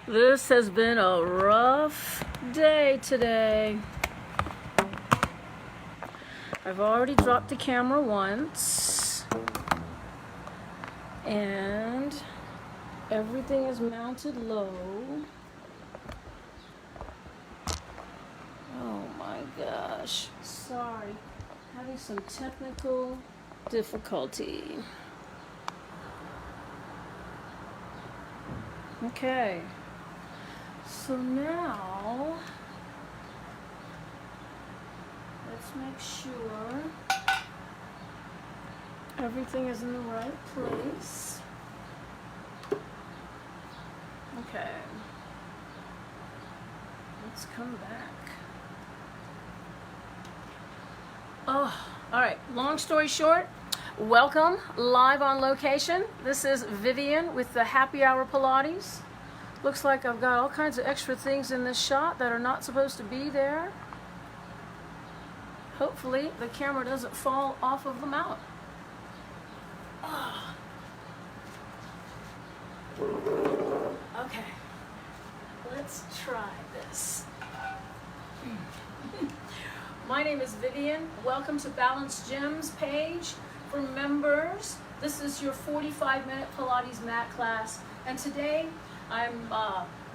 This has been a rough day today. I've already dropped the camera once, and everything is mounted low. Oh my gosh, sorry, having some technical difficulty. Okay, so now let's make sure everything is in the right place. Okay, let's come back. Oh, all right, long story short, welcome live on location. This is Vivian with the Happy Hour Pilates. Looks like I've got all kinds of extra things in this shot that are not supposed to be there. Hopefully the camera doesn't fall off of the mount. Oh. Okay, let's try this. My name is Vivian. Welcome to Balance Gym's page for members. This is your 45-minute Pilates mat class, and today I'm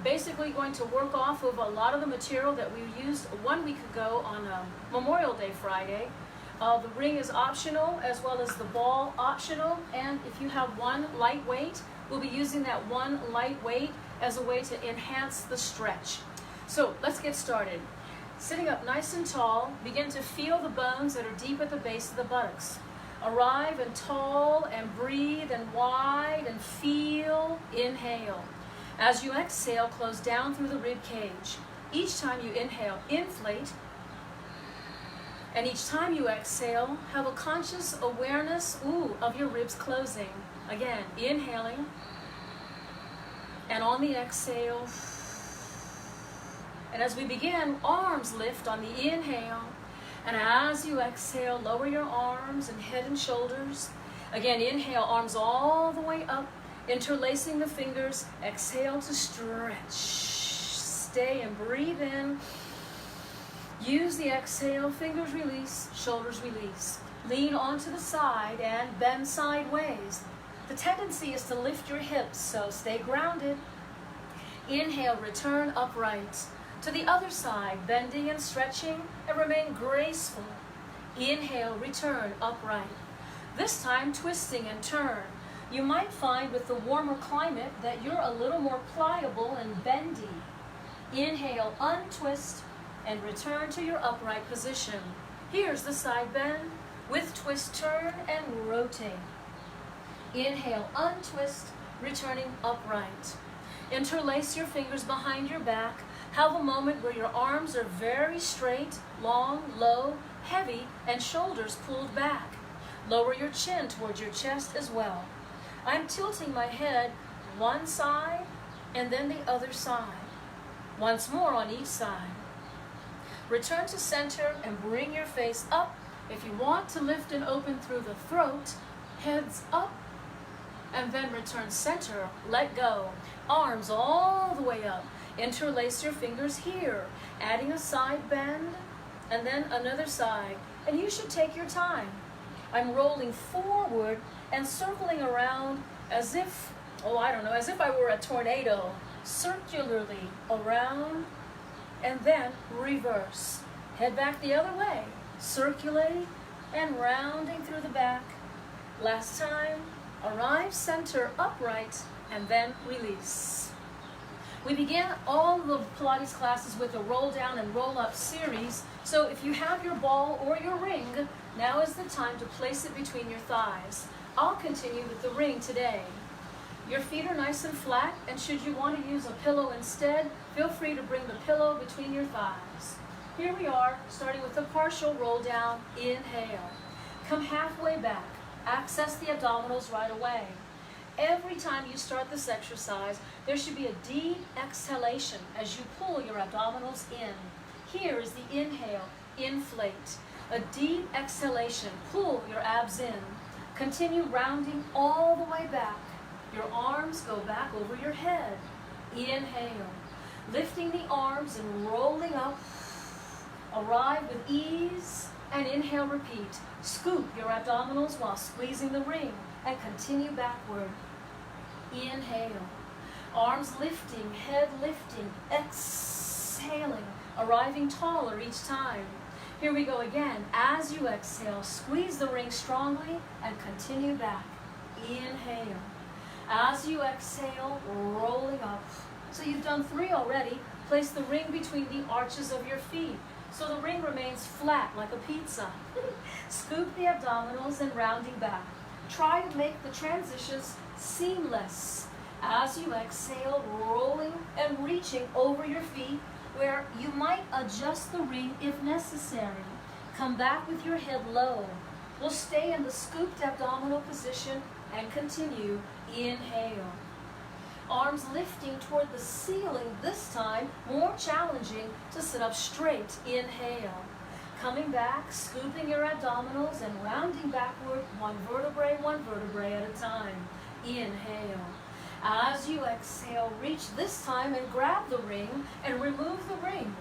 basically going to work off of a lot of the material that we used 1 week ago on Memorial Day Friday. The ring is optional, as well as the ball optional, and if you have one lightweight, we'll be using that one lightweight as a way to enhance the stretch. So let's get started. Sitting up nice and tall, begin to feel the bones that are deep at the base of the buttocks. Arrive and tall and breathe and wide and feel. Inhale. As you exhale, close down through the rib cage. Each time you inhale, inflate. And each time you exhale, have a conscious awareness of your ribs closing. Again, inhaling. And on the exhale. And as we begin, arms lift on the inhale. And as you exhale, lower your arms and head and shoulders. Again, inhale, arms all the way up, interlacing the fingers. Exhale to stretch. Stay and breathe in. Use the exhale, fingers release, shoulders release. Lean onto the side and bend sideways. The tendency is to lift your hips, so stay grounded. Inhale, return upright. To the other side, bending and stretching, and remain graceful. Inhale, return upright. This time, twisting and turn. You might find with the warmer climate that you're a little more pliable and bendy. Inhale, untwist, and return to your upright position. Here's the side bend with twist, turn, and rotate. Inhale, untwist, returning upright. Interlace your fingers behind your back. Have a moment where your arms are very straight, long, low, heavy, and shoulders pulled back. Lower your chin towards your chest as well. I'm tilting my head one side and then the other side. Once more on each side. Return to center and bring your face up. If you want to lift and open through the throat, heads up, and then return center, let go. Arms all the way up. Interlace your fingers here, adding a side bend, and then another side. And you should take your time. I'm rolling forward and circling around as if, as if I were a tornado, circularly around, and then reverse. Head back the other way, circulating and rounding through the back. Last time, arrive center upright, and then release. We begin all the Pilates classes with a roll down and roll up series. So if you have your ball or your ring, now is the time to place it between your thighs. I'll continue with the ring today. Your feet are nice and flat, and should you want to use a pillow instead, feel free to bring the pillow between your thighs. Here we are, starting with a partial roll down. Inhale. Come halfway back. Access the abdominals right away. Every time you start this exercise, there should be a deep exhalation as you pull your abdominals in. Here is the inhale, inflate. A deep exhalation, pull your abs in. Continue rounding all the way back. Your arms go back over your head. Inhale. Lifting the arms and rolling up. Arrive with ease and inhale, repeat. Scoop your abdominals while squeezing the ring and continue backward. Inhale. Arms lifting, head lifting, exhaling, arriving taller each time. Here we go again. As you exhale, squeeze the ring strongly and continue back. Inhale. As you exhale, rolling up. So you've done 3 already. Place the ring between the arches of your feet so the ring remains flat like a pizza. Scoop the abdominals and rounding back. Try to make the transitions seamless. As you exhale, rolling and reaching over your feet where you might adjust the ring if necessary. Come back with your head low. We'll stay in the scooped abdominal position and continue. Inhale. Arms lifting toward the ceiling, this time more challenging to sit up straight. Inhale. Coming back, scooping your abdominals and rounding backward, one vertebrae at a time. Inhale. As you exhale, reach this time and grab the ring and remove the ring.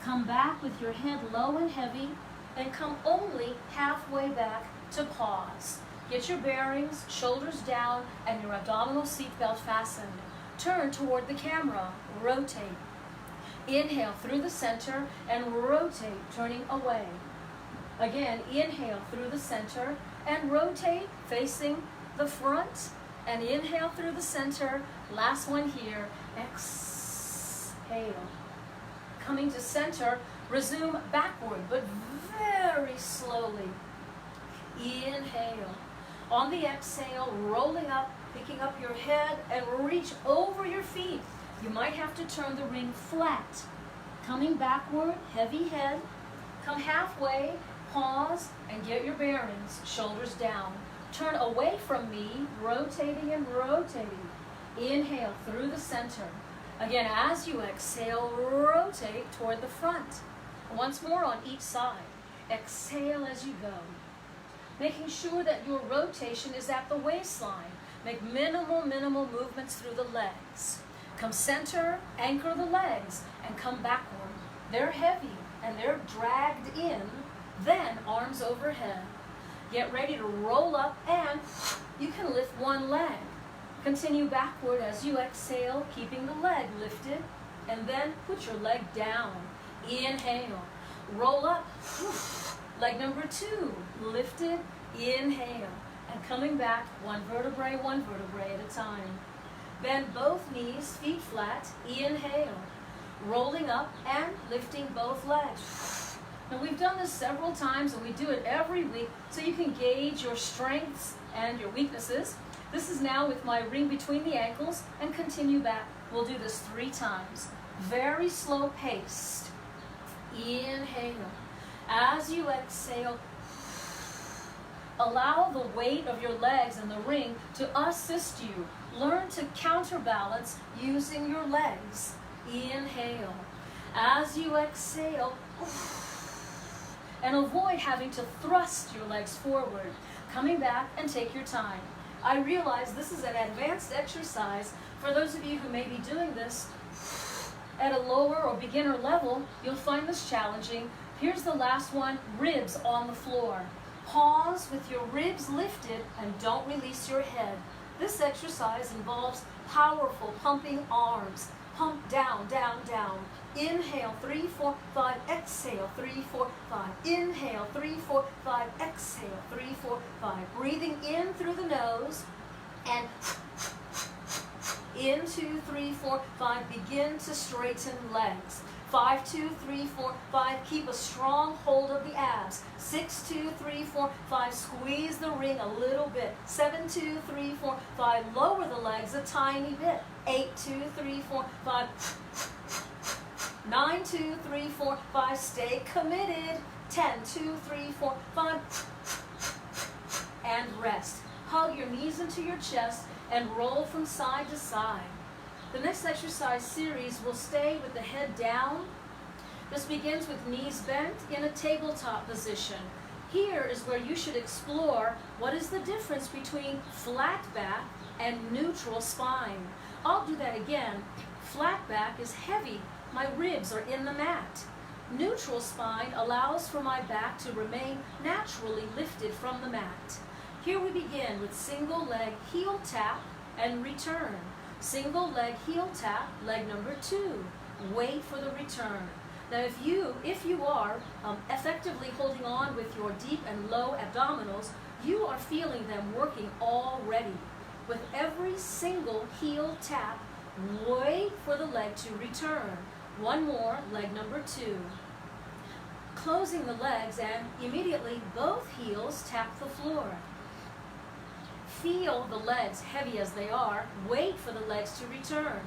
Come back with your head low and heavy and come only halfway back to pause. Get your bearings, shoulders down, and your abdominal seatbelt fastened. Turn toward the camera. Rotate. Inhale through the center and rotate, turning away. Again, inhale through the center and rotate, facing the front. And inhale through the center. Last one here. Exhale. Coming to center, resume backward, but very slowly. Inhale. On the exhale, rolling up, picking up your head and reach over your feet. You might have to turn the ring flat. Coming backward, heavy head. Come halfway, pause, and get your bearings. Shoulders down. Turn away from me, rotating and rotating. Inhale through the center. Again, as you exhale, rotate toward the front. Once more on each side. Exhale as you go. Making sure that your rotation is at the waistline. Make minimal movements through the legs. Come center, anchor the legs, and come backward. They're heavy and they're dragged in. Then arms overhead. Get ready to roll up and you can lift one leg. Continue backward as you exhale, keeping the leg lifted, and then put your leg down. Inhale. Roll up. Leg number 2. Lifted. Inhale. And coming back, one vertebrae at a time. Bend both knees, feet flat. Inhale. Rolling up and lifting both legs. Now we've done this several times and we do it every week so you can gauge your strengths and your weaknesses. This is now with my ring between the ankles and continue back. We'll do this 3 times. Very slow paced. Inhale. As you exhale, allow the weight of your legs and the ring to assist you. Learn to counterbalance using your legs. Inhale. As you exhale, and avoid having to thrust your legs forward. Coming back and take your time. I realize this is an advanced exercise. For those of you who may be doing this at a lower or beginner level, you'll find this challenging. Here's the last one, ribs on the floor. Pause with your ribs lifted and don't release your head. This exercise involves powerful pumping arms. Pump down, down, down. Inhale, 3, 4, 5, exhale, 3, 4, 5. Inhale, 3, 4, 5, exhale, 3, 4, 5. Breathing in through the nose and in 2, 3, 4, 5. Begin to straighten legs. 5, 2, 3, 4, 5. Keep a strong hold of the abs. 6, 2, 3, 4, 5. Squeeze the ring a little bit. 7, 2, 3, 4, 5. Lower the legs a tiny bit. 8, 2, 3, 4, 5. 9, 2, 3, 4, 5. Stay committed. 10, 2, 3, 4, 5. And rest. Hug your knees into your chest and roll from side to side. The next exercise series will stay with the head down. This begins with knees bent in a tabletop position. Here is where you should explore what is the difference between flat back and neutral spine. I'll do that again. Flat back is heavy. My ribs are in the mat. Neutral spine allows for my back to remain naturally lifted from the mat. Here we begin with single leg heel tap and return. Single leg heel tap, leg number 2. Wait for the return. Now if you are effectively holding on with your deep and low abdominals, you are feeling them working already. With every single heel tap, wait for the leg to return. One more, leg number 2. Closing the legs and immediately both heels tap the floor. Feel the legs heavy as they are. Wait for the legs to return.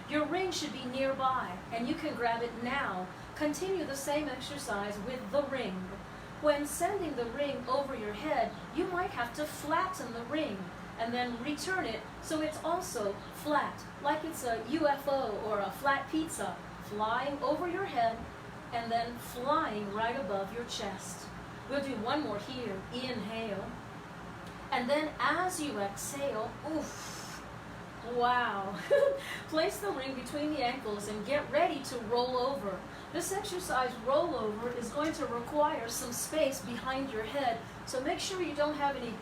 Your ring should be nearby and you can grab it now. Continue the same exercise with the ring. When sending the ring over your head, you might have to flatten the ring and then return it so it's also flat, like it's a UFO or a flat pizza, flying over your head and then flying right above your chest. We'll do one more here. Inhale. And then as you exhale, oof, wow. Place the ring between the ankles and get ready to roll over. This exercise, rollover, is going to require some space behind your head, so make sure you don't have any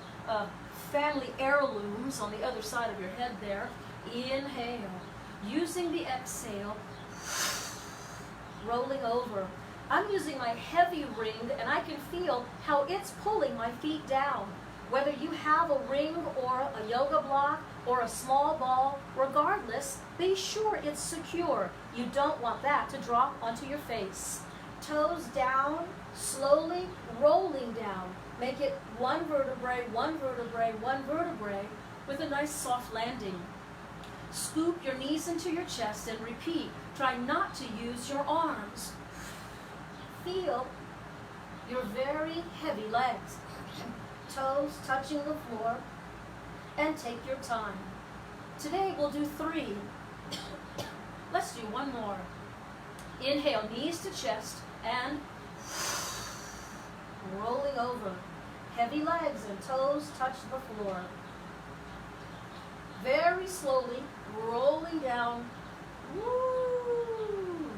family heirlooms on the other side of your head there. Inhale. Using the exhale, rolling over. I'm using my heavy ring and I can feel how it's pulling my feet down. Whether you have a ring or a yoga block or a small ball, regardless, be sure it's secure. You don't want that to drop onto your face. Toes down, slowly rolling down. Make it one vertebrae, one vertebrae, one vertebrae with a nice soft landing. Scoop your knees into your chest and repeat. Try not to use your arms. Feel your very heavy legs. Toes touching the floor, and take your time. Today we'll do 3. Let's do one more. Inhale, knees to chest, and rolling over. Heavy legs and toes touch the floor. Very slowly, rolling down. Woo!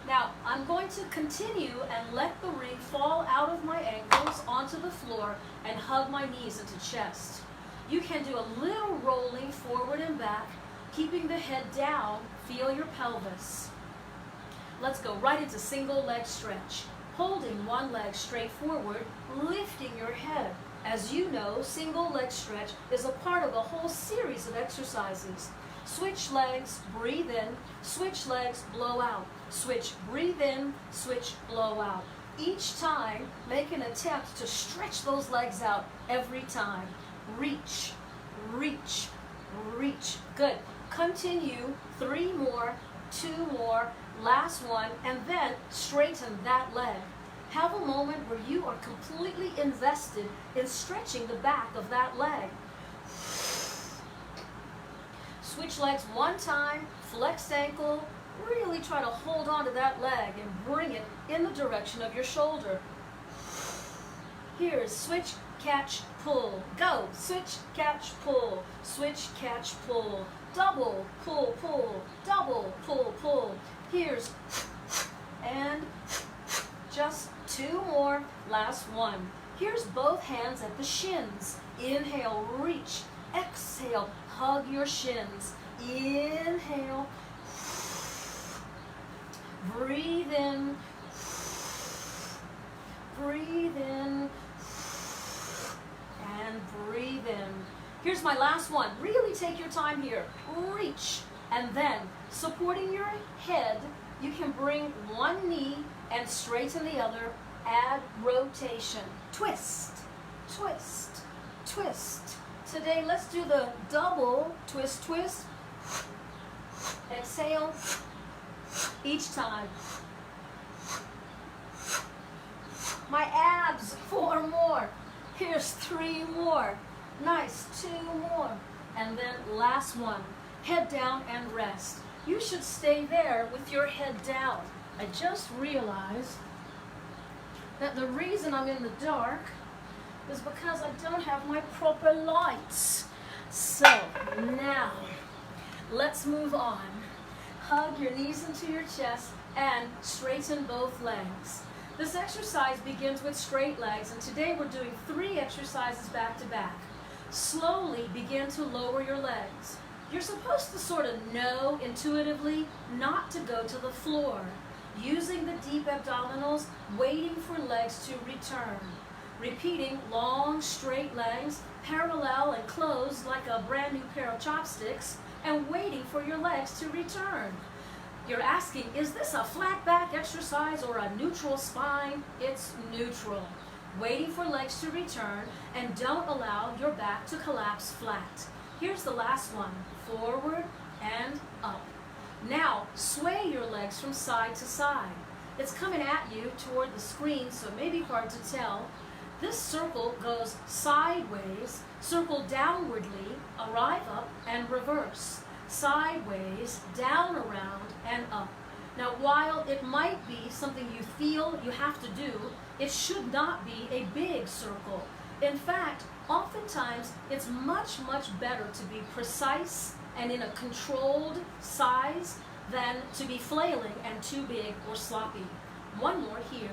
Now, I'm going to continue and let the ring fall out of my ankles onto the floor and hug my knees into chest. You can do a little rolling forward and back, keeping the head down. Feel your pelvis. Let's go right into single leg stretch. Holding one leg straight forward, lifting your head. As you know, single leg stretch is a part of a whole series of exercises. Switch legs, breathe in, switch legs, blow out. Switch, breathe in, switch, blow out. Each time, make an attempt to stretch those legs out every time. Reach, reach, reach. Good. Continue, 3 more, 2 more, last one, and then straighten that leg. Have a moment where you are completely invested in stretching the back of that leg. Switch legs one time, flexed ankle, really try to hold on to that leg and bring it in the direction of your shoulder. Here's switch, catch, pull. Go. Switch, catch, pull. Switch, catch, pull. Double, pull, pull. Double, pull, pull. Here's and just 2 more. Last one. Here's both hands at the shins. Inhale, reach. Exhale, hug your shins. Inhale. Breathe in. Breathe in. And breathe in. Here's my last one. Really take your time here. Reach. And then, supporting your head, you can bring one knee and straighten the other. Add rotation. Twist. Twist. Twist. Today, let's do the double twist, twist. Exhale. Each time. My abs, 4 more. Here's 3 more. Nice, 2 more. And then last one. Head down and rest. You should stay there with your head down. I just realized that the reason I'm in the dark is because I don't have my proper lights. So now, let's move on. hug your knees into your chest, and straighten both legs. This exercise begins with straight legs, and today we're doing 3 exercises back to back. Slowly begin to lower your legs. You're supposed to sort of know intuitively not to go to the floor. Using the deep abdominals, waiting for legs to return. Repeating long, straight legs, parallel and closed like a brand new pair of chopsticks, and waiting for your legs to return. You're asking, is this a flat back exercise or a neutral spine? It's neutral. Waiting for legs to return, and don't allow your back to collapse flat. Here's the last one. Forward and up. Now, sway your legs from side to side. It's coming at you toward the screen, so it may be hard to tell. This circle goes sideways, circle downwardly, arrive up, and reverse. Sideways, down, around, and up. Now, while it might be something you feel you have to do, it should not be a big circle. In fact, oftentimes, it's much, much better to be precise and in a controlled size than to be flailing and too big or sloppy. One more here.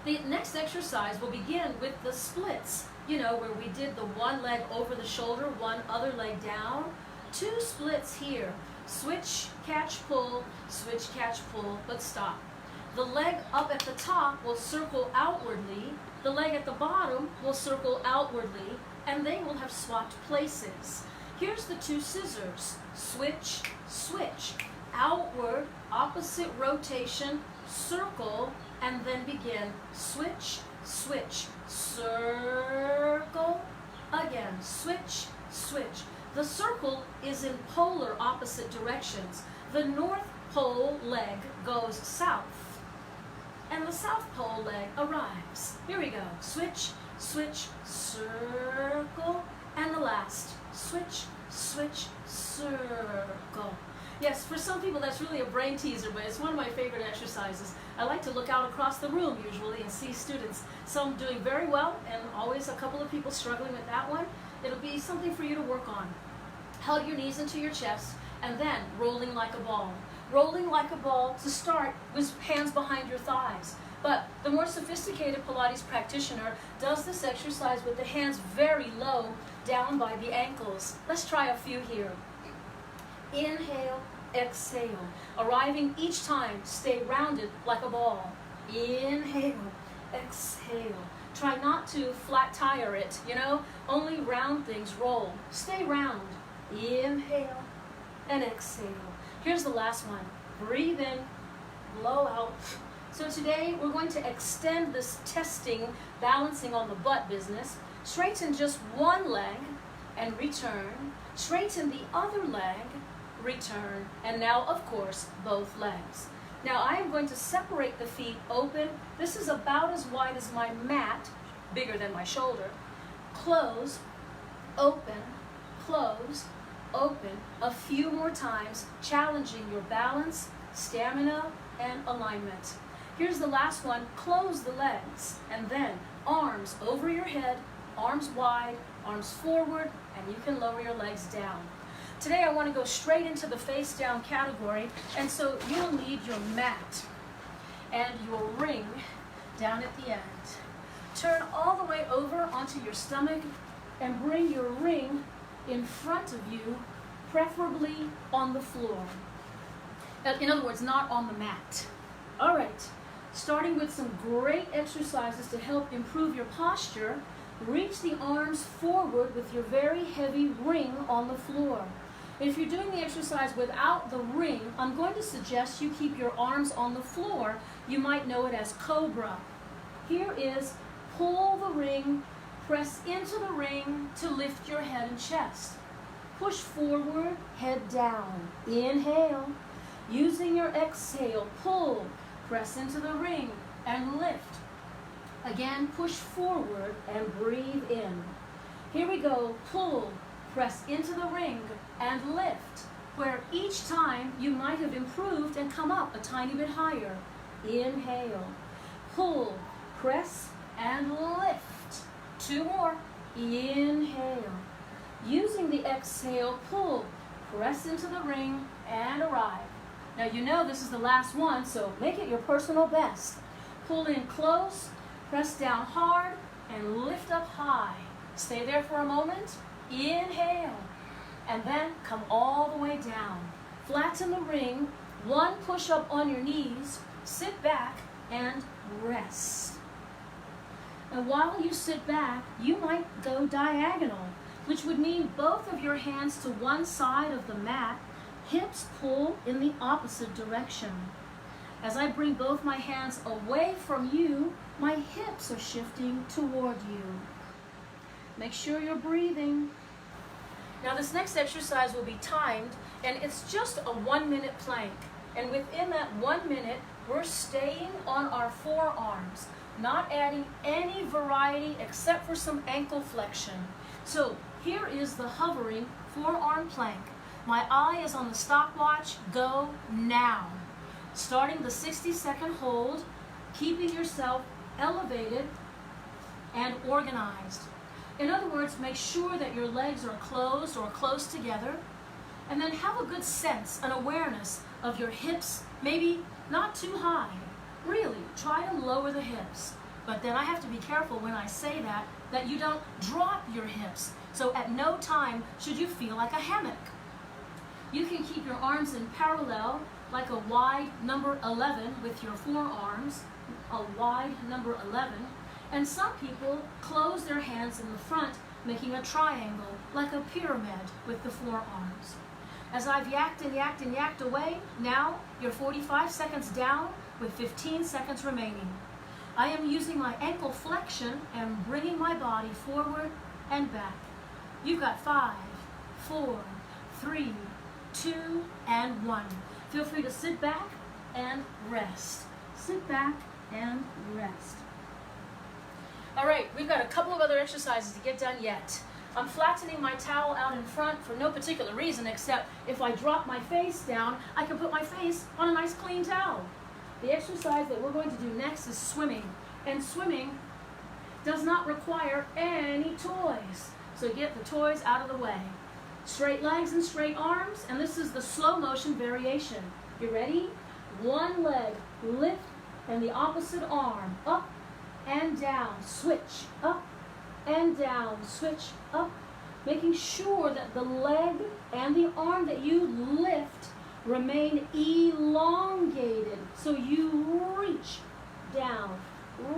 The next exercise will begin with the splits, where we did the one leg over the shoulder, one other leg down. 2 splits here. Switch, catch, pull, switch, catch, pull, but stop. The leg up at the top will circle outwardly, the leg at the bottom will circle outwardly, and they will have swapped places. Here's the 2 scissors. Switch, switch. Outward, opposite rotation, circle, and then begin. Switch, switch. Circle, again. Switch, switch. The circle is in polar opposite directions. The North Pole leg goes south, and the South Pole leg arrives. Here we go. Switch, switch, circle, and the last. Switch, switch, circle. Yes, for some people that's really a brain teaser, but it's one of my favorite exercises. I like to look out across the room usually and see students, some doing very well and always a couple of people struggling with that one. It'll be something for you to work on. Hug your knees into your chest and then rolling like a ball. Rolling like a ball to start with hands behind your thighs. But the more sophisticated Pilates practitioner does this exercise with the hands very low down by the ankles. Let's try a few here. Inhale, exhale. Arriving each time, stay rounded like a ball. Inhale, exhale. Try not to flat tire it, only round things roll. Stay round. Inhale and exhale. Here's the last one. Breathe in, blow out. So today we're going to extend this testing, balancing on the butt business. Straighten just one leg and return. Straighten the other leg, return. And now, of course, both legs. Now I am going to separate the feet open. This is about as wide as my mat, bigger than my shoulder. Close, open, close, open. A few more times, challenging your balance, stamina, and alignment. Here's the last one. Close the legs, and then arms over your head, arms wide, arms forward, and you can lower your legs down. Today I want to go straight into the face down category, and so you'll need your mat and your ring down at the end. Turn all the way over onto your stomach and bring your ring in front of you, preferably on the floor. In other words, not on the mat. All right, starting with some great exercises to help improve your posture. Reach the arms forward with your very heavy ring on the floor. If you're doing the exercise without the ring, I'm going to suggest you keep your arms on the floor. You might know it as cobra. Here is pull the ring, press into the ring to lift your head and chest. Push forward, head down. Inhale. Using your exhale, pull, press into the ring and lift. Again, push forward and breathe in. Here we go. Pull, press into the ring and lift, where each time you might have improved and come up a tiny bit higher. Inhale. Pull, press, and lift. 2 more. Inhale. Using the exhale, pull, press into the ring and arrive. Now you know this is the last one, so make it your personal best. Pull in close, press down hard, and lift up high. Stay there for a moment. Inhale, and then come all the way down. Flatten the ring, one push-up on your knees, sit back, and rest. And while you sit back, you might go diagonal, which would mean both of your hands to one side of the mat, hips pull in the opposite direction. As I bring both my hands away from you, my hips are shifting toward you. Make sure you're breathing. Now this next exercise will be timed, and it's just a 1-minute plank. And within that 1 minute, we're staying on our forearms, not adding any variety except for some ankle flexion. So here is the hovering forearm plank. My eye is on the stopwatch. Go now. Starting the 60-second hold, keeping yourself elevated and organized. In other words, make sure that your legs are closed or close together, and then have a good sense, an awareness of your hips, maybe not too high. Really, try to lower the hips. But then I have to be careful when I say that you don't drop your hips. So at no time should you feel like a hammock. You can keep your arms in parallel, like a wide number 11 with your forearms, a wide number 11. And some people close their hands in the front, making a triangle, like a pyramid with the forearms. As I've yacked and yacked and yacked away, now you're 45 seconds down with 15 seconds remaining. I am using my ankle flexion and bringing my body forward and back. You've got 5, 4, 3, 2, and 1. Feel free to sit back and rest. Sit back and rest. All right, we've got a couple of other exercises to get done yet. I'm flattening my towel out in front for no particular reason, except if I drop my face down, I can put my face on a nice clean towel. The exercise that we're going to do next is swimming. And swimming does not require any toys. So get the toys out of the way. Straight legs and straight arms, and this is the slow motion variation. You ready? One leg, lift, and the opposite arm, up and down, switch, up and down, switch, up, making sure that the leg and the arm that you lift remain elongated. So you reach down,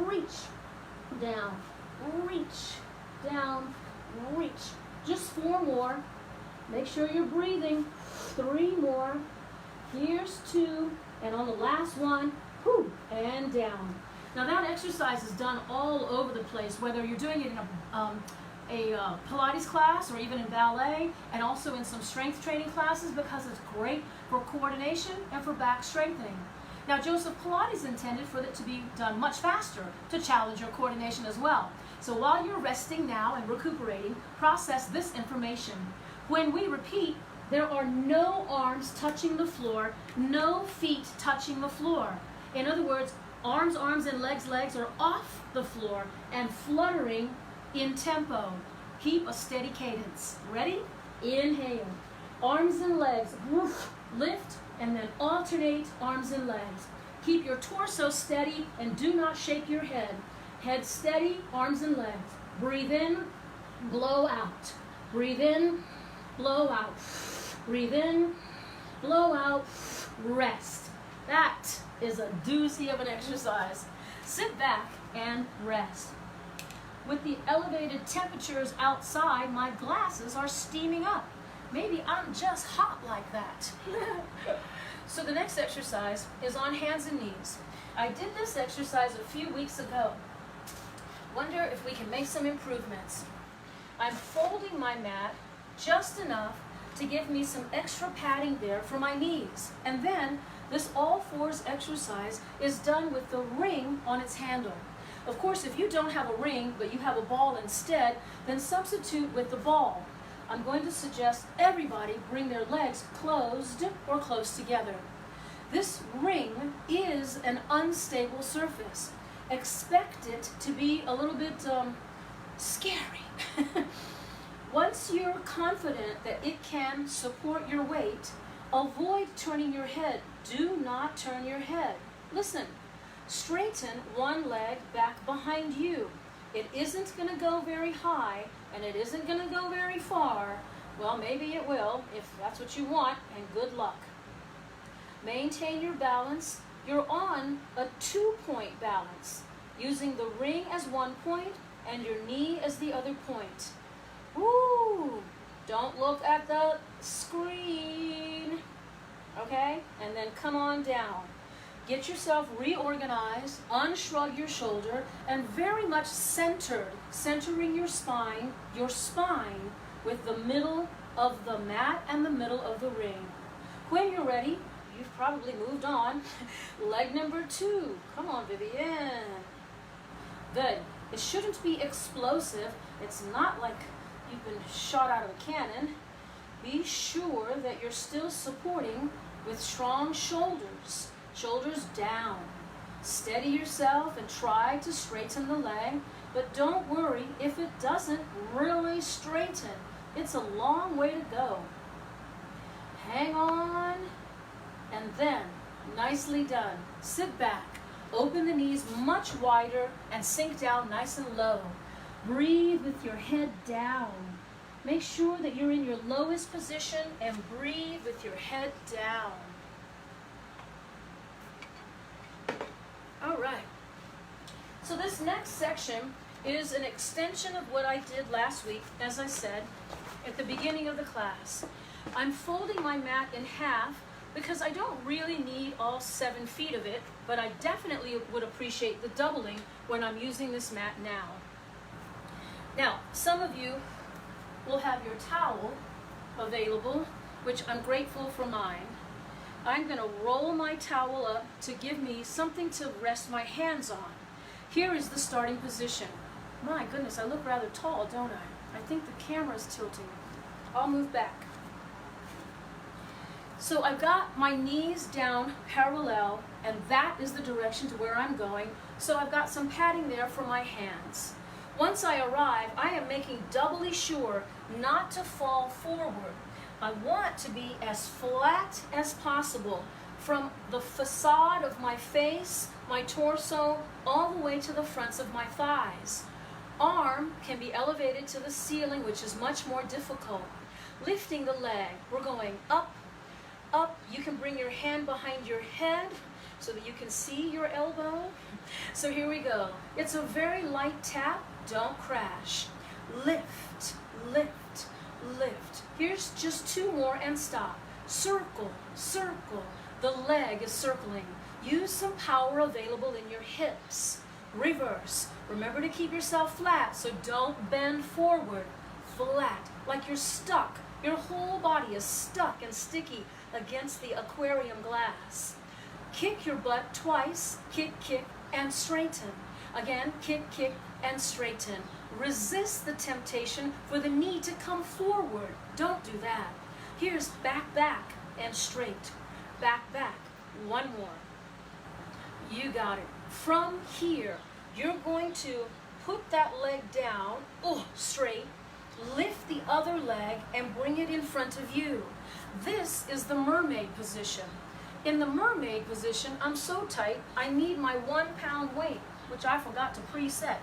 reach down, reach down, reach. Just 4 more. Make sure you're breathing. 3 more. Here's 2. And on the last one, whoo, and down. Now that exercise is done all over the place, whether you're doing it in a Pilates class or even in ballet, and also in some strength training classes, because it's great for coordination and for back strengthening. Now Joseph Pilates intended for it to be done much faster to challenge your coordination as well. So while you're resting now and recuperating, process this information. When we repeat, there are no arms touching the floor, no feet touching the floor. In other words, arms, and legs are off the floor and fluttering in tempo. Keep a steady cadence. Ready? Inhale. Arms and legs, woof, lift, and then alternate arms and legs. Keep your torso steady and do not shake your head. Head steady, arms and legs. Breathe in, blow out. Breathe in, blow out. Breathe in, blow out, rest. That is a doozy of an exercise. Sit back and rest. With the elevated temperatures outside, my glasses are steaming up. Maybe I'm just hot like that. So the next exercise is on hands and knees. I did this exercise a few weeks ago. Wonder if we can make some improvements. I'm folding my mat just enough to give me some extra padding there for my knees. And then this all fours exercise is done with the ring on its handle. Of course, if you don't have a ring, but you have a ball instead, then substitute with the ball. I'm going to suggest everybody bring their legs closed or close together. This ring is an unstable surface. Expect it to be a little bit scary. Once you're confident that it can support your weight, Avoid turning your head. Do not turn your head. Listen, straighten one leg back behind you. It isn't going to go very high, and it isn't going to go very far. Well, maybe it will, if that's what you want, and good luck. Maintain your balance. You're on a 2-point balance, using the ring as one point and your knee as the other point. Woo! Don't look at the screen, okay? And then come on down. Get yourself reorganized, unshrug your shoulder, and very much centered, centering your spine with the middle of the mat and the middle of the ring. When you're ready, you've probably moved on. Leg number 2. Come on, Vivian. Good. It shouldn't be explosive. It's not like you've been shot out of a cannon. Be sure that you're still supporting with strong shoulders. Shoulders down. Steady yourself and try to straighten the leg, but don't worry if it doesn't really straighten. It's a long way to go. Hang on, and then, nicely done. Sit back. Open the knees much wider and sink down nice and low. Breathe with your head down. Make sure that you're in your lowest position and breathe with your head down. All right. So this next section is an extension of what I did last week, as I said, at the beginning of the class. I'm folding my mat in half because I don't really need all 7 feet of it, but I definitely would appreciate the doubling when I'm using this mat now. Now, some of you will have your towel available, which I'm grateful for mine. I'm going to roll my towel up to give me something to rest my hands on. Here is the starting position. My goodness, I look rather tall, don't I? I think the camera's tilting. I'll move back. So I've got my knees down parallel, and that is the direction to where I'm going. So I've got some padding there for my hands. Once I arrive, I am making doubly sure not to fall forward. I want to be as flat as possible from the facade of my face, my torso, all the way to the fronts of my thighs. Arm can be elevated to the ceiling, which is much more difficult. Lifting the leg, we're going up, up. You can bring your hand behind your head so that you can see your elbow. So here we go. It's a very light tap. Don't crash. Lift, lift, lift. Here's just 2 more and stop. Circle, circle. The leg is circling. Use some power available in your hips. Reverse. Remember to keep yourself flat, so don't bend forward. Flat, like you're stuck. Your whole body is stuck and sticky against the aquarium glass. Kick your butt twice. Kick, kick, and straighten. Again, kick, kick, and straighten. Resist the temptation for the knee to come forward. Don't do that. Here's back, back, and straight. Back, back. 1 more. You got it. From here, you're going to put that leg down, straight, lift the other leg, and bring it in front of you. This is the mermaid position. In the mermaid position, I'm so tight, I need my 1-pound weight, which I forgot to preset.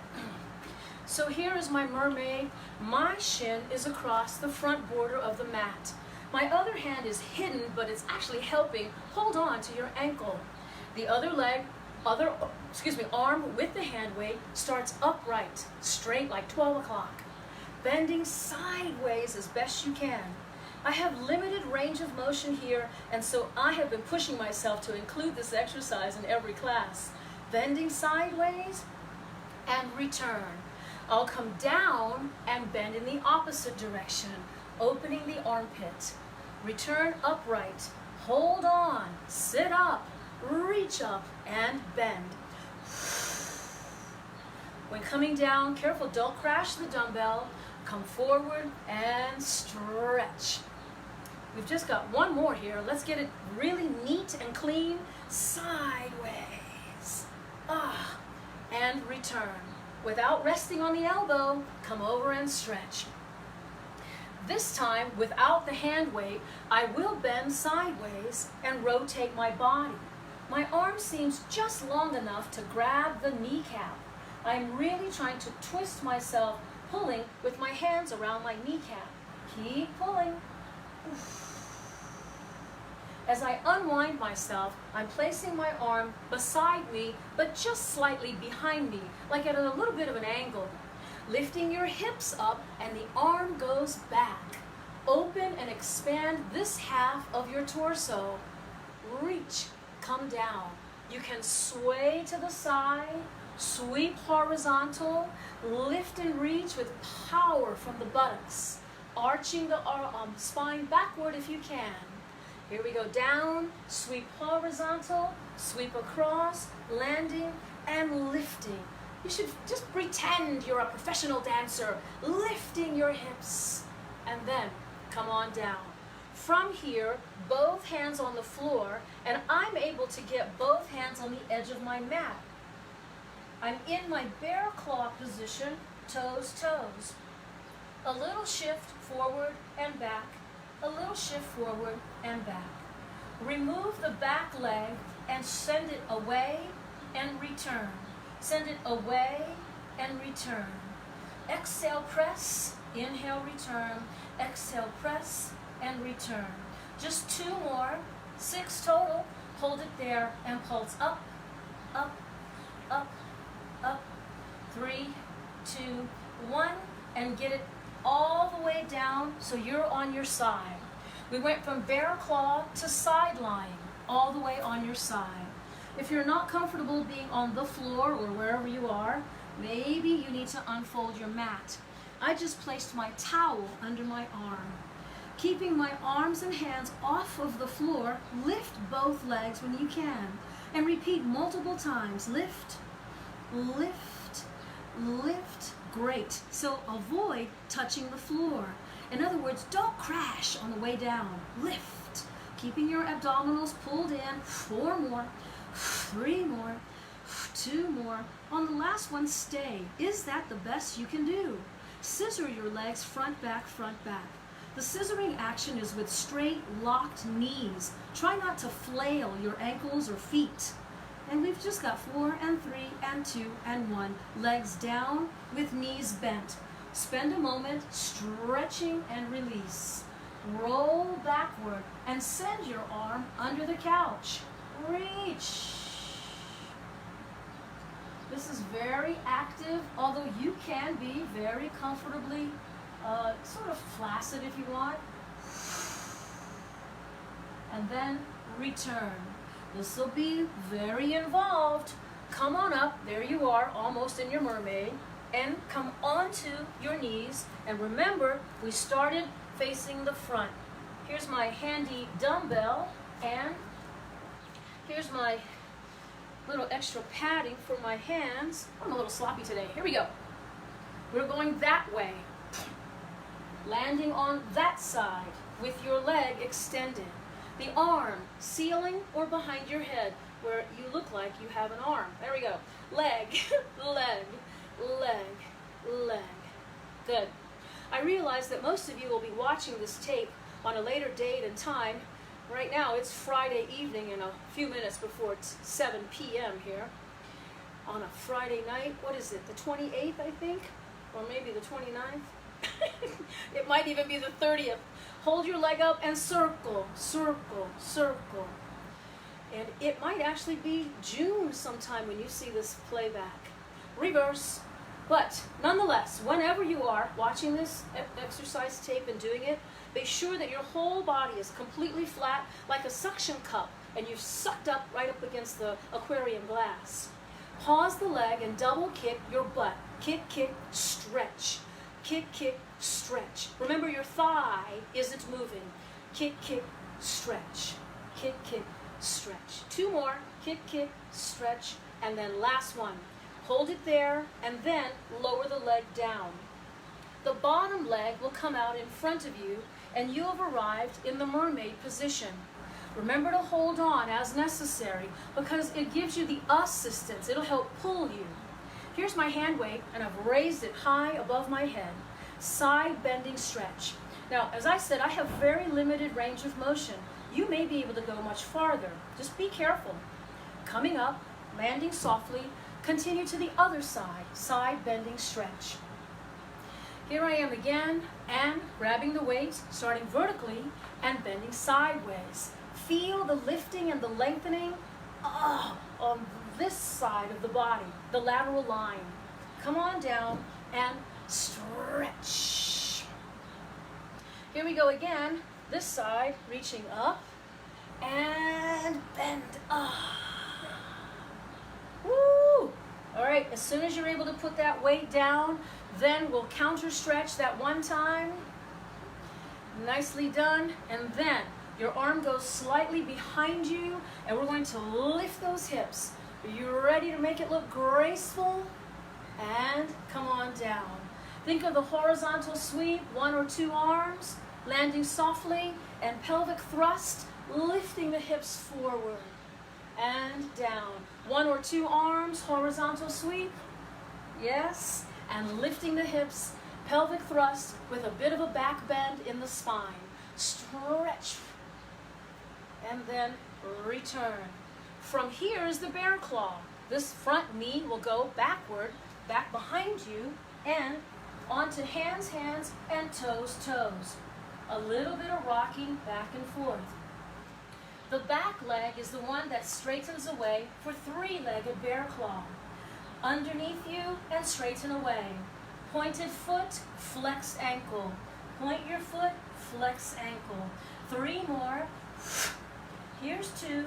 So here is my mermaid. My shin is across the front border of the mat. My other hand is hidden, but it's actually helping hold on to your ankle. The other leg, arm with the hand weight starts upright, straight like 12 o'clock, bending sideways as best you can. I have limited range of motion here, and so I have been pushing myself to include this exercise in every class. Bending sideways and return. I'll come down and bend in the opposite direction, opening the armpit. Return upright. Hold on. Sit up. Reach up and bend. When coming down, careful, don't crash the dumbbell. Come forward and stretch. We've just got 1 more here. Let's get it really neat and clean. Sideways. And return. Without resting on the elbow, come over and stretch. This time, without the hand weight, I will bend sideways and rotate my body. My arm seems just long enough to grab the kneecap. I'm really trying to twist myself, pulling with my hands around my kneecap. Keep pulling. As I unwind myself, I'm placing my arm beside me, but just slightly behind me, like at a little bit of an angle. Lifting your hips up and the arm goes back. Open and expand this half of your torso. Reach, come down. You can sway to the side, sweep horizontal, lift and reach with power from the buttocks. Arching the spine backward if you can. Here we go, down, sweep horizontal, sweep across, landing and lifting. You should just pretend you're a professional dancer, lifting your hips, and then come on down. From here, both hands on the floor, and I'm able to get both hands on the edge of my mat. I'm in my bear claw position, toes, toes. A little shift forward and back, a little shift forward and back. Remove the back leg and send it away and return. Send it away and return. Exhale, press, inhale, return. Exhale, press and return. Just 2 more, 6 total. Hold it there and pulse up, up, up, up. 3, 2, 1, and get it all the way down so you're on your side. We went from bear claw to side lying, all the way on your side. If you're not comfortable being on the floor or wherever you are, maybe you need to unfold your mat. I just placed my towel under my arm. Keeping my arms and hands off of the floor, lift both legs when you can. And repeat multiple times. Lift, lift, lift. Great. So avoid touching the floor. In other words, don't crash on the way down. Lift. Keeping your abdominals pulled in. 4 more. 3 more. 2 more. On the last one, stay. Is that the best you can do? Scissor your legs front, back, front, back. The scissoring action is with straight, locked knees. Try not to flail your ankles or feet. And we've just got 4 and 3 and 2 and 1. Legs down with knees bent. Spend a moment stretching and release. Roll backward and send your arm under the couch. Reach. This is very active, although you can be very comfortably sort of flaccid if you want. And then return. This will be very involved. Come on up, there you are, almost in your mermaid, and come onto your knees. And remember, we started facing the front. Here's my handy dumbbell, and here's my little extra padding for my hands. I'm a little sloppy today. Here we go. We're going that way. Landing on that side with your leg extended. The arm, ceiling or behind your head, where you look like you have an arm. There we go. Leg, leg, leg, leg. Good. I realize that most of you will be watching this tape on a later date and time. Right now it's Friday evening and a few minutes before it's 7 p.m. here. On a Friday night, what is it, the 28th I think? Or maybe the 29th? It might even be the 30th. Hold your leg up and circle, circle, circle. And it might actually be June sometime when you see this playback. Reverse. But nonetheless, whenever you are watching this exercise tape and doing it, be sure that your whole body is completely flat like a suction cup and you've sucked up right up against the aquarium glass. Pause the leg and double kick your butt. Kick, kick, stretch. Kick, kick, stretch. Remember, your thigh isn't moving. Kick, kick, stretch. Kick, kick, stretch. 2 more. Kick, kick, stretch. And then last one. Hold it there and then lower the leg down. The bottom leg will come out in front of you and you have arrived in the mermaid position. Remember to hold on as necessary because it gives you the assistance. It'll help pull you. Here's my hand weight and I've raised it high above my head. Side bending stretch. Now, as I said, I have very limited range of motion. You may be able to go much farther. Just be careful. Coming up, landing softly, continue to the other side, side bending stretch. Here I am again, and grabbing the weight, starting vertically and bending sideways. Feel the lifting and the lengthening on this side of the body, the lateral line. Come on down and stretch. Here we go again, this side, reaching up and bend. Woo! All right, as soon as you're able to put that weight down, then we'll counter stretch that one time. Nicely done. And then your arm goes slightly behind you, and we're going to lift those hips. Are you ready to make it look graceful? And come on down. Think of the horizontal sweep, 1 or 2 arms, landing softly, and pelvic thrust, lifting the hips forward and down. 1 or 2 arms, horizontal sweep, yes, and lifting the hips, pelvic thrust with a bit of a back bend in the spine. Stretch, and then return. From here is the bear claw. This front knee will go backward, back behind you, and onto hands, hands, and toes, toes. A little bit of rocking back and forth. The back leg is the one that straightens away for 3-legged bear claw. Underneath you and straighten away. Pointed foot, flex ankle. Point your foot, flex ankle. 3 more. Here's 2.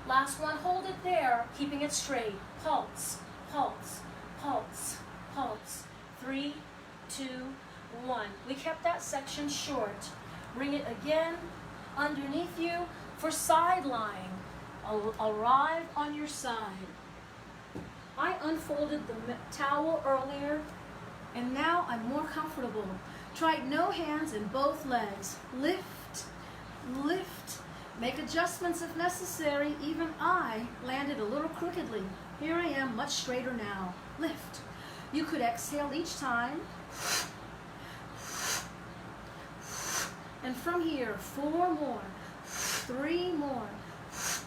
Last one, hold it there, keeping it straight. Pulse, pulse, pulse, pulse. 3, 2, 1. We kept that section short. Bring it again underneath you for side lying. Arrive on your side. I unfolded the towel earlier, and now I'm more comfortable. Try no hands in both legs. Lift, lift. Make adjustments if necessary. Even I landed a little crookedly. Here I am, much straighter now. Lift. You could exhale each time. And from here, 4 more, 3 more,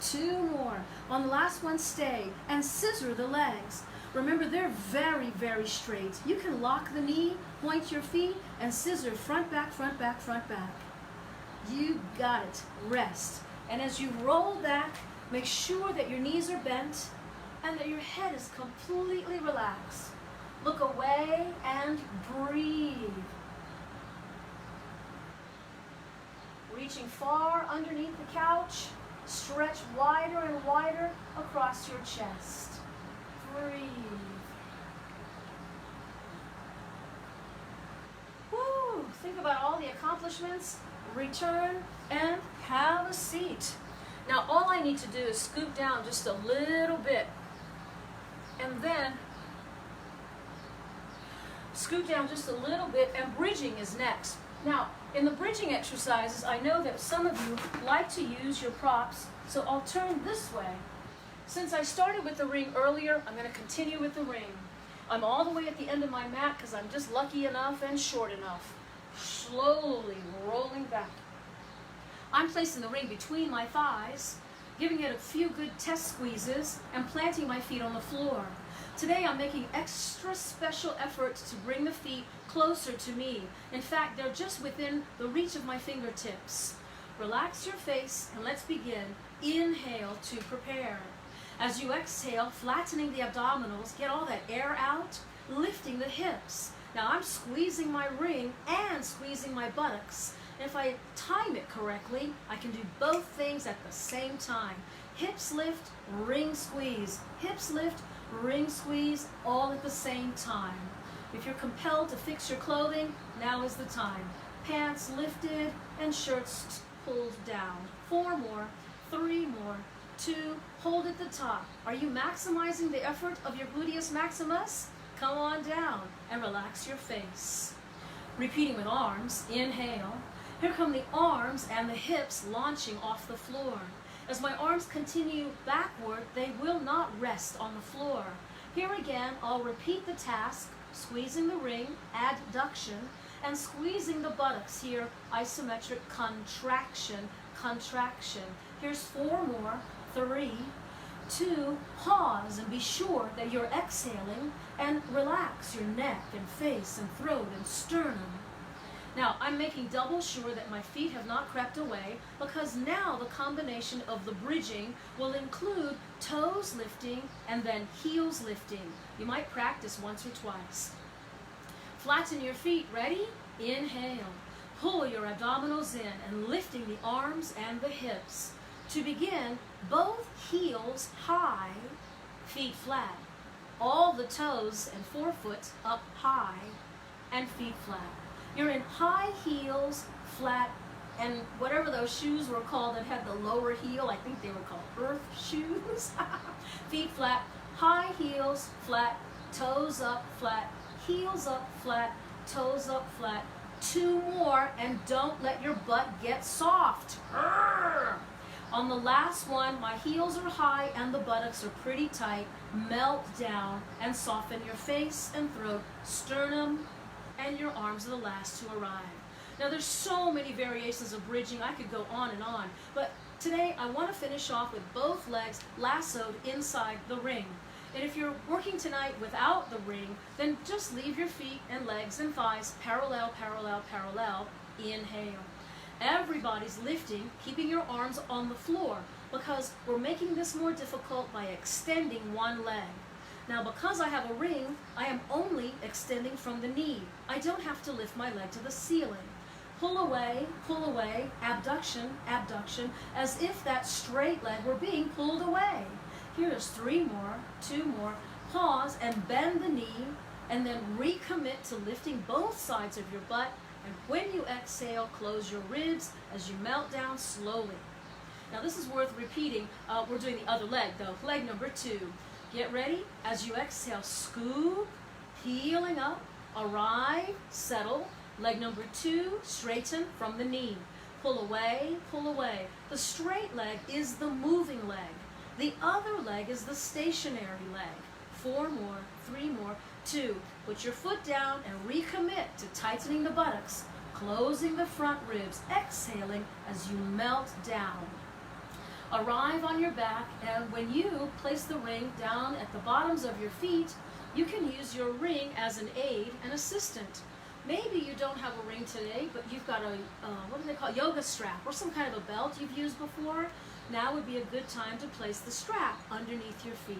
2 more. On the last one, stay and scissor the legs. Remember, they're very, very straight. You can lock the knee, point your feet, and scissor front, back, front, back, front, back. You got it. Rest. And as you roll back, make sure that your knees are bent and that your head is completely relaxed. Look away and breathe. Reaching far underneath the couch, stretch wider and wider across your chest. Breathe. Woo! Think about all the accomplishments. Return and have a seat. Now all I need to do is scoot down just a little bit, and then scoot down just a little bit, and bridging is next. Now, in the bridging exercises, I know that some of you like to use your props, so I'll turn this way. Since I started with the ring earlier, I'm going to continue with the ring. I'm all the way at the end of my mat because I'm just lucky enough and short enough. Slowly rolling back. I'm placing the ring between my thighs, giving it a few good test squeezes, and planting my feet on the floor. Today I'm making extra special efforts to bring the feet closer to me. In fact, they're just within the reach of my fingertips. Relax your face and let's begin. Inhale to prepare. As you exhale, flattening the abdominals, get all that air out, lifting the hips. Now I'm squeezing my ring and squeezing my buttocks. And if I time it correctly, I can do both things at the same time. Hips lift, ring squeeze. Hips lift, ring squeeze, all at the same time. If you're compelled to fix your clothing, now is the time. Pants lifted and shirts pulled down. 4 more, 3 more, 2, hold at the top. Are you maximizing the effort of your gluteus maximus? Come on down and relax your face. Repeating with arms, inhale. Here come the arms and the hips launching off the floor. As my arms continue backward, they will not rest on the floor. Here again, I'll repeat the task, squeezing the ring, adduction, and squeezing the buttocks here, isometric contraction, contraction. Here's 4 more, 3, 2, pause and be sure that you're exhaling and relax your neck and face and throat and sternum. Now, I'm making double sure that my feet have not crept away because now the combination of the bridging will include toes lifting and then heels lifting. You might practice once or twice. Flatten your feet. Ready? Inhale. Pull your abdominals in and lifting the arms and the hips. To begin, both heels high, feet flat. All the toes and forefoot up high and feet flat. You're in high heels, flat, and whatever those shoes were called that had the lower heel, I think they were called earth shoes. Feet flat, high heels, flat, toes up, flat, heels up, flat, toes up, flat. 2 more, and don't let your butt get soft. On the last one, my heels are high and the buttocks are pretty tight. Melt down and soften your face and throat, sternum, and your arms are the last to arrive. Now there's so many variations of bridging, I could go on and on, but today I want to finish off with both legs lassoed inside the ring. And if you're working tonight without the ring, then just leave your feet and legs and thighs parallel, parallel, parallel. Inhale. Everybody's lifting, keeping your arms on the floor because we're making this more difficult by extending one leg. Now, because I have a ring, I am only extending from the knee. I don't have to lift my leg to the ceiling. Pull away, abduction, abduction, as if that straight leg were being pulled away. Here's 3 more, 2 more. Pause and bend the knee, and then recommit to lifting both sides of your butt. And when you exhale, close your ribs as you melt down slowly. Now, this is worth repeating. We're doing the other leg, though. Leg number 2. Get ready. As you exhale, scoop, peeling up, arrive, settle. Leg number 2, straighten from the knee. Pull away, pull away. The straight leg is the moving leg. The other leg is the stationary leg. 4 more, 3 more, 2. Put your foot down and recommit to tightening the buttocks, closing the front ribs, exhaling as you melt down. Arrive on your back, and when you place the ring down at the bottoms of your feet, you can use your ring as an aid and assistant. Maybe you don't have a ring today, but you've got a, what do they call, yoga strap or some kind of a belt you've used before. Now would be a good time to place the strap underneath your feet.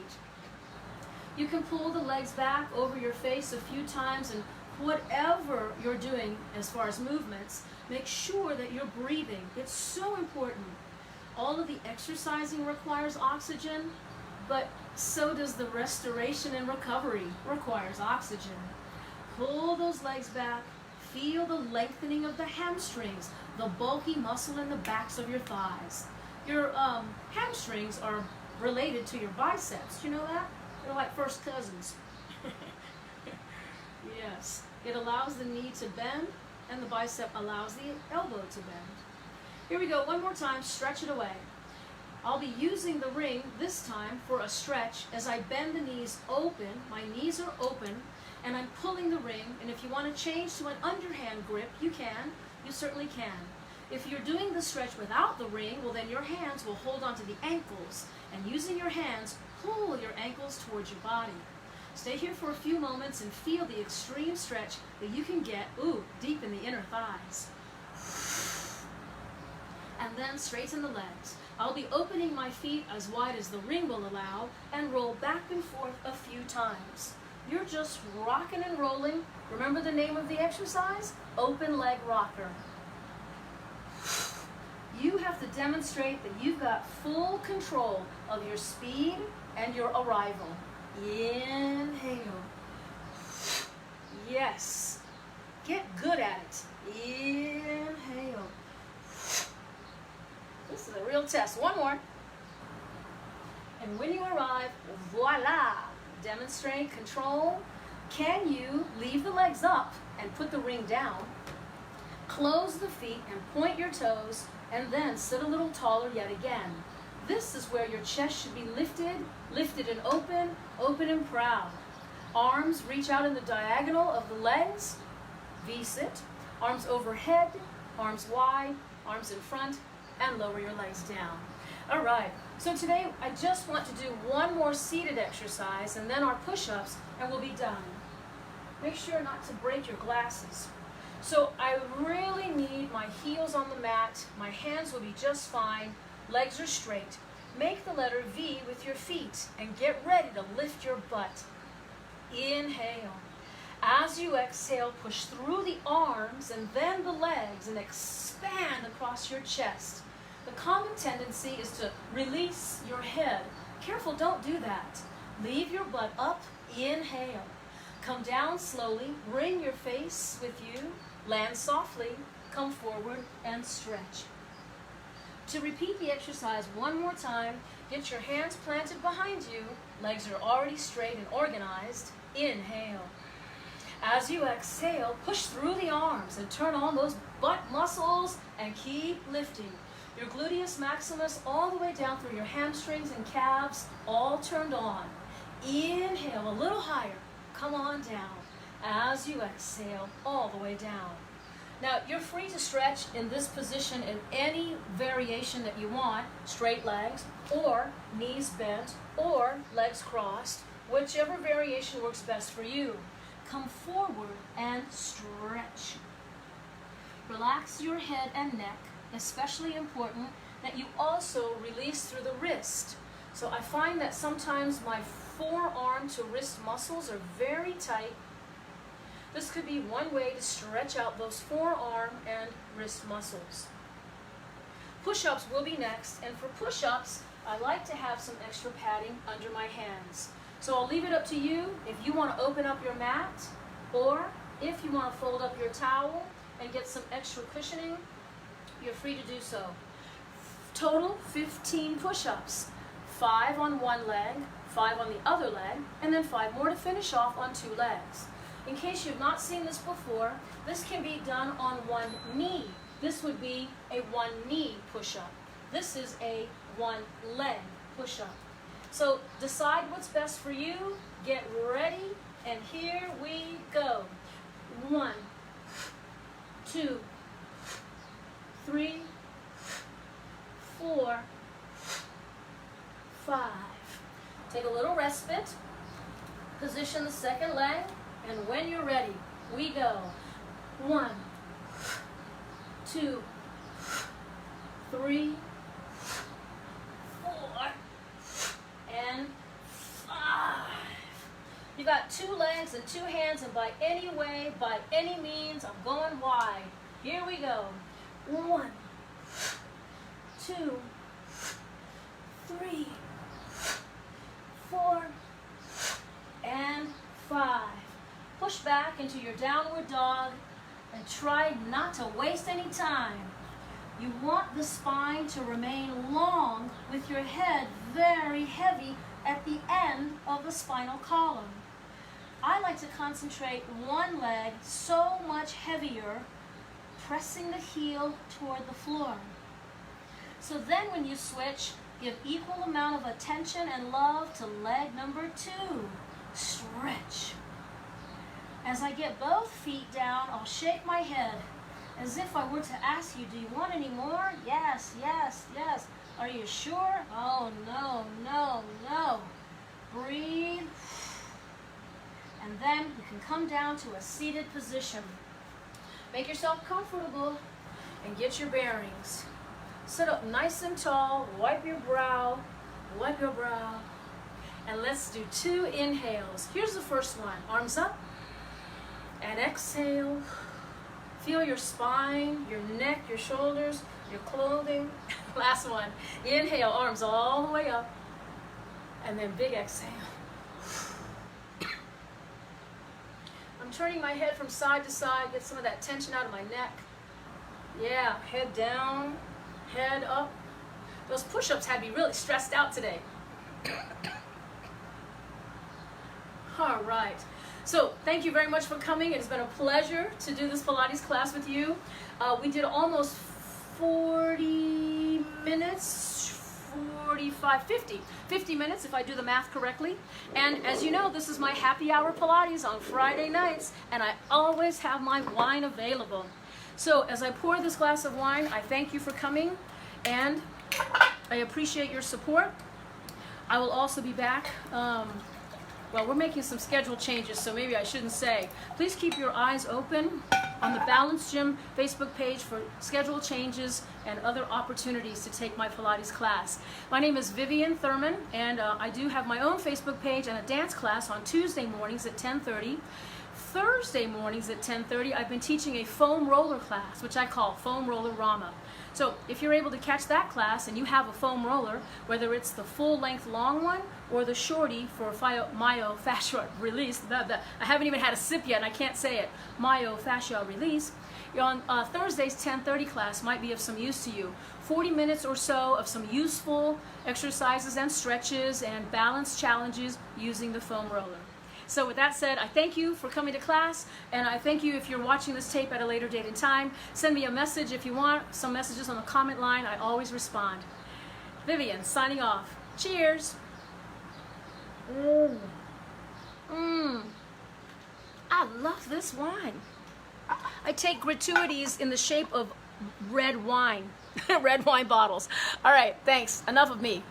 You can pull the legs back over your face a few times, and whatever you're doing as far as movements, make sure that you're breathing. It's so important. All of the exercising requires oxygen, but so does the restoration and recovery requires oxygen. Pull those legs back. Feel the lengthening of the hamstrings, the bulky muscle in the backs of your thighs. Your hamstrings are related to your biceps. You know that? They're like first cousins. Yes. It allows the knee to bend, and the bicep allows the elbow to bend. Here we go, one more time, stretch it away. I'll be using the ring this time for a stretch as I bend the knees open. My knees are open, and I'm pulling the ring. And if you want to change to an underhand grip, you can. You certainly can. If you're doing the stretch without the ring, well, then your hands will hold onto the ankles, and using your hands, pull your ankles towards your body. Stay here for a few moments and feel the extreme stretch that you can get, deep in the inner thighs. And then straighten the legs. I'll be opening my feet as wide as the ring will allow and roll back and forth a few times. You're just rocking and rolling. Remember the name of the exercise? Open leg rocker. You have to demonstrate that you've got full control of your speed and your arrival. Inhale. Yes. Get good at it. Inhale. This is a real test. One more. And when you arrive, voila. Demonstrate control. Can you leave the legs up and put the ring down? Close the feet and point your toes, and then sit a little taller yet again. This is where your chest should be lifted, lifted and open, open and proud. Arms reach out in the diagonal of the legs. V-sit. Arms overhead, arms wide, arms in front, and lower your legs down. All right, so today I just want to do one more seated exercise and then our push-ups, and we'll be done. Make sure not to break your glasses. So I really need my heels on the mat. My hands will be just fine. Legs are straight. Make the letter V with your feet and get ready to lift your butt. Inhale. As you exhale, push through the arms and then the legs and expand across your chest. The common tendency is to release your head. Careful, don't do that. Leave your butt up. Inhale. Come down slowly. Bring your face with you. Land softly. Come forward and stretch. To repeat the exercise one more time, get your hands planted behind you. Legs are already straight and organized. Inhale. As you exhale, push through the arms and turn on those butt muscles and keep lifting. Your gluteus maximus all the way down through your hamstrings and calves, all turned on. Inhale, a little higher. Come on down. As you exhale, all the way down. Now, you're free to stretch in this position in any variation that you want, straight legs, or knees bent, or legs crossed, whichever variation works best for you. Come forward and stretch. Relax your head and neck, especially important that you also release through the wrist. So I find that sometimes my forearm to wrist muscles are very tight. This could be one way to stretch out those forearm and wrist muscles. Push-ups will be next, and for push-ups, I like to have some extra padding under my hands. So I'll leave it up to you if you want to open up your mat, or if you want to fold up your towel and get some extra cushioning, you're free to do so. Total 15 push-ups, 5 on one leg, 5 on the other leg, and then 5 more to finish off on 2 legs. In case you've not seen this before, this can be done on one knee. This would be a one knee push-up. This is a one leg push-up. So decide what's best for you, get ready, and here we go. 1, 2, 3, 4, 5. Take a little respite. Position the second leg, and when you're ready, we go. 1, 2, 3, 4, and 5. You got 2 legs and 2 hands, and by any way, by any means, I'm going wide. Here we go. 1, 2, 3, 4, and 5. Push back into your downward dog and try not to waste any time. You want the spine to remain long with your head very heavy at the end of the spinal column. I like to concentrate one leg so much heavier, pressing the heel toward the floor. So then when you switch, give equal amount of attention and love to leg number 2. Stretch. As I get both feet down, I'll shake my head as if I were to ask you, do you want any more? Yes, yes, yes. Are you sure? Oh, no, no, no. Breathe. And then you can come down to a seated position. Make yourself comfortable and get your bearings. Sit up nice and tall, wipe your brow, and let's do 2 inhales. Here's the first one. Arms up, and exhale. Feel your spine, your neck, your shoulders, your clothing. Last one. Inhale, arms all the way up, and then big exhale. I'm turning my head from side to side, get some of that tension out of my neck. Yeah, head down, head up. Those push-ups had me really stressed out today. All right. So thank you very much for coming. It's been a pleasure to do this Pilates class with you. We did almost 40 minutes, 50 minutes if I do the math correctly. And as you know, this is my happy hour Pilates on Friday nights, and I always have my wine available. So as I pour this glass of wine, I thank you for coming, and I appreciate your support. I will also be back. Well, we're making some schedule changes, so maybe I shouldn't say. Please keep your eyes open on the Balance Gym Facebook page for schedule changes and other opportunities to take my Pilates class. My name is Vivian Thurman, and I do have my own Facebook page and a dance class on Tuesday mornings at 10:30. Thursday mornings at 10:30, I've been teaching a foam roller class, which I call Foam Roller Rama. So if you're able to catch that class and you have a foam roller, whether it's the full-length long one or the shorty for myofascial release, I haven't even had a sip yet and I can't say it, myofascial release, on Thursday's 10:30 class might be of some use to you. 40 minutes or so of some useful exercises and stretches and balance challenges using the foam roller. So with that said, I thank you for coming to class, and I thank you if you're watching this tape at a later date and time. Send me a message if you want, some messages on the comment line. I always respond. Vivian, signing off. Cheers. I love this wine. I take gratuities in the shape of red wine, red wine bottles. All right, thanks. Enough of me.